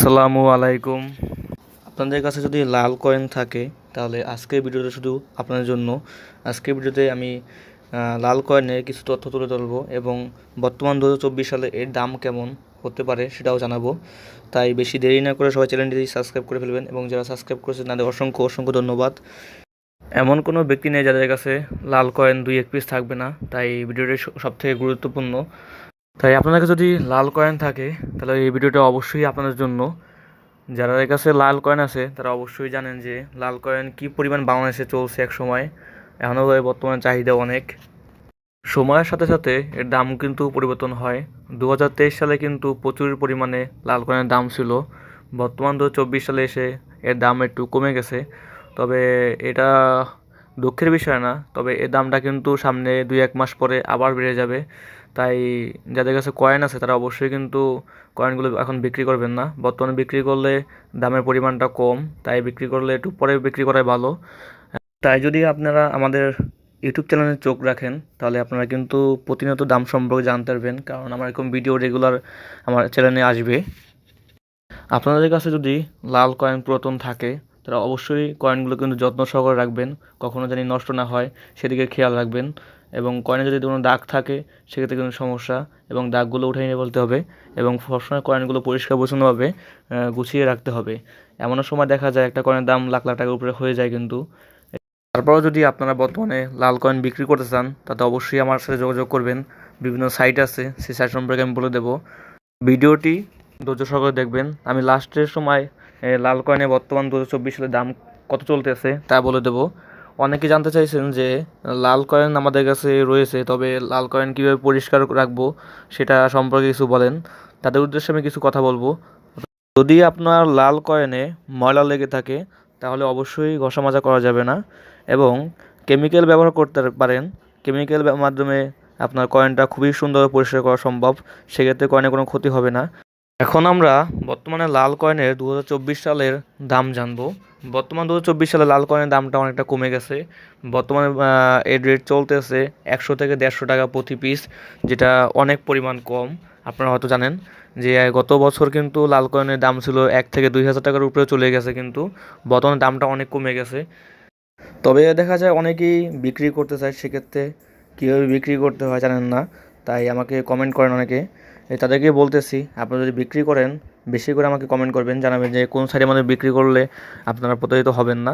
আসসালামু আলাইকুম। আপনাদের কাছে যদি লাল কয়েন থাকে তাহলে আজকের ভিডিওটা শুধু আপনাদের জন্য। আজকের ভিডিওতে আমি লাল কয়েনের কিছু তথ্য তুলে ধরবো এবং বর্তমান 2024 সালে এর দাম কেমন হতে পারে সেটাও জানাবো। তাই বেশি দেরি না করে সবাই চ্যানেলটি সাবস্ক্রাইব করে ফেলবেন এবং যারা সাবস্ক্রাইব করেছেন তাদের অসংখ্য অসংখ্য ধন্যবাদ। এমন কোনো ব্যক্তি নেই যাদের কাছে লাল কয়েন 2-1 পিস থাকবে না, তাই ভিডিওটি সবথেকে গুরুত্বপূর্ণ। তাই আপনাদের কাছে যদি লাল কয়েন থাকে তাহলে এই ভিডিওটা অবশ্যই আপনাদের জন্য। যারা এর কাছে লাল কয়েন আছে তারা অবশ্যই জানেন যে লাল কয়েন কী পরিমাণ বাংলাদেশে চলছে এক সময়, এখনও বর্তমানে চাহিদা অনেক। সময়ের সাথে সাথে এর দাম কিন্তু পরিবর্তন হয়। 2023 সালে কিন্তু প্রচুর পরিমাণে লাল কয়েনের দাম ছিল। বর্তমান 2024 সালে এসে এর দাম একটু কমে গেছে। তবে এটা দুঃখের বিষয় না, তবে এর দামটা কিন্তু সামনে 2-1 মাস পরে আবার বেড়ে যাবে। তাই যাদের কাছে কয়েন আছে তারা অবশ্যই কিন্তু কয়েনগুলো এখন বিক্রি করবেন না। বর্তমানে বিক্রি করলে দামের পরিমাণটা কম, তাই বিক্রি করলে একটু পরে বিক্রি করাই ভালো। তাই যদি আপনারা আমাদের ইউটিউব চ্যানেলে চোখ রাখেন তাহলে আপনারা কিন্তু প্রতিনিয়ত দাম সম্পর্কে জানতে পারবেন, কারণ আমার এরকম ভিডিও রেগুলার আমার চ্যানেলে আসবে। আপনাদের কাছে যদি লাল কয়েন পুরাতন থাকে তারা অবশ্যই কয়েনগুলো কিন্তু যত্ন সহকারে রাখবেন, কখনো জানি নষ্ট না হয় সেদিকে খেয়াল রাখবেন। এবং কয়েনে যদি কোনো দাগ থাকে সেক্ষেত্রে কিন্তু সমস্যা, এবং দাগগুলো উঠিয়ে নিয়ে বলতে হবে এবং সবসময় কয়েনগুলো পরিষ্কার পরিচ্ছন্নভাবে গুছিয়ে রাখতে হবে। এমনও সময় দেখা যায় একটা কয়েনের দাম লাখ লাখ টাকার উপরে হয়ে যায় কিন্তু। তারপরেও যদি আপনারা বর্তমানে লাল কয়েন বিক্রি করতে চান তাতে অবশ্যই আমার সাথে যোগাযোগ করবেন। বিভিন্ন সাইট আছে, সেই সাইট সম্পর্কে আমি বলে দেবো। ভিডিওটি ধৈর্য সহকারে দেখবেন। আমি লাস্টের সময় লাল কয়েনের বর্তমান 2024 সালে দাম কত চলতেছে তা বলে দেবো। অনেকে জানতে চাইছেন যে লাল কয়েন আমাদের কাছে রয়েছে, তবে লাল কয়েন কীভাবে পরিষ্কার রাখবো সেটা সম্পর্কে কিছু বলেন। তাদের উদ্দেশ্যে আমি কিছু কথা বলবো। যদি আপনার লাল কয়েনে ময়লা লেগে থাকে তাহলে অবশ্যই ঘষা মাজা করা যাবে না এবং কেমিক্যাল ব্যবহার করতে পারেন। কেমিক্যাল মাধ্যমে আপনার কয়েনটা খুবই সুন্দরভাবে পরিষ্কার করা সম্ভব, সেক্ষেত্রে কয়েনের কোনো ক্ষতি হবে না। এখন আমরা বর্তমানে লাল কয়েনের 2024 সালের দাম জানবো। বর্তমান 2024 সালে লাল কয়েনের দামটা অনেকটা কমে গেছে। বর্তমানে এর রেট চলতেছে 100 থেকে 150 টাকা প্রতি পিস, যেটা অনেক পরিমাণ কম। আপনারা হয়তো জানেন যে গত বছর কিন্তু লাল কয়েনের দাম ছিল 1 থেকে 2 হাজার টাকার উপরে চলে গেছে, কিন্তু বর্তমানে দামটা অনেক কমে গেছে। তবে দেখা যায় অনেকেই বিক্রি করতে চায়, সেক্ষেত্রে কীভাবে বিক্রি করতে হয় জানেন না, তাই আমাকে কমেন্ট করেন অনেকে। তাদেরকে বলতেছি, আপনারা যদি বিক্রি করেন বেশি করে আমাকে কমেন্ট করবেন, জানাবেন যে কোন সাইডে আমাদের বিক্রি করলে আপনারা প্রতারিত হবেন না।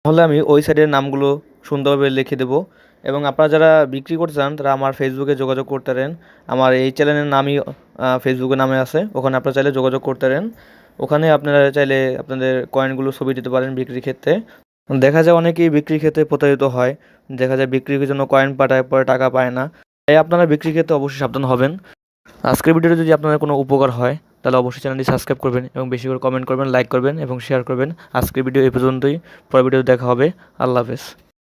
তাহলে আমি ওই সাইডের নামগুলো সুন্দরভাবে লিখে দেবো। এবং আপনারা যারা বিক্রি করতে চান তারা আমার ফেসবুকে যোগাযোগ করতে পারেন। আমার এই চ্যানেলের নামই ফেসবুকে নামে আছে, ওখানে আপনারা চাইলে যোগাযোগ করতে পারেন। ওখানে আপনারা চাইলে আপনাদের কয়েনগুলো ছবি দিতে পারেন বিক্রির ক্ষেত্রে। দেখা যায় অনেকেই বিক্রির ক্ষেত্রে প্রতারিত হয়, দেখা যায় বিক্রির জন্য কয়েন পাঠায় পরে টাকা পায় না। তাই আপনারা বিক্রির ক্ষেত্রে অবশ্যই সাবধান হবেন। আজকের ভিডিওতে যদি আপনাদের কোনো উপকার হয় তাহলে অবশ্যই চ্যানেলটি সাবস্ক্রাইব করবেন এবং বেশি করে কমেন্ট করবেন, লাইক করবেন এবং শেয়ার করবেন। আজকের ভিডিও এই পর্যন্তই, পরের ভিডিওতে দেখা হবে। আল্লাহ হাফেজ।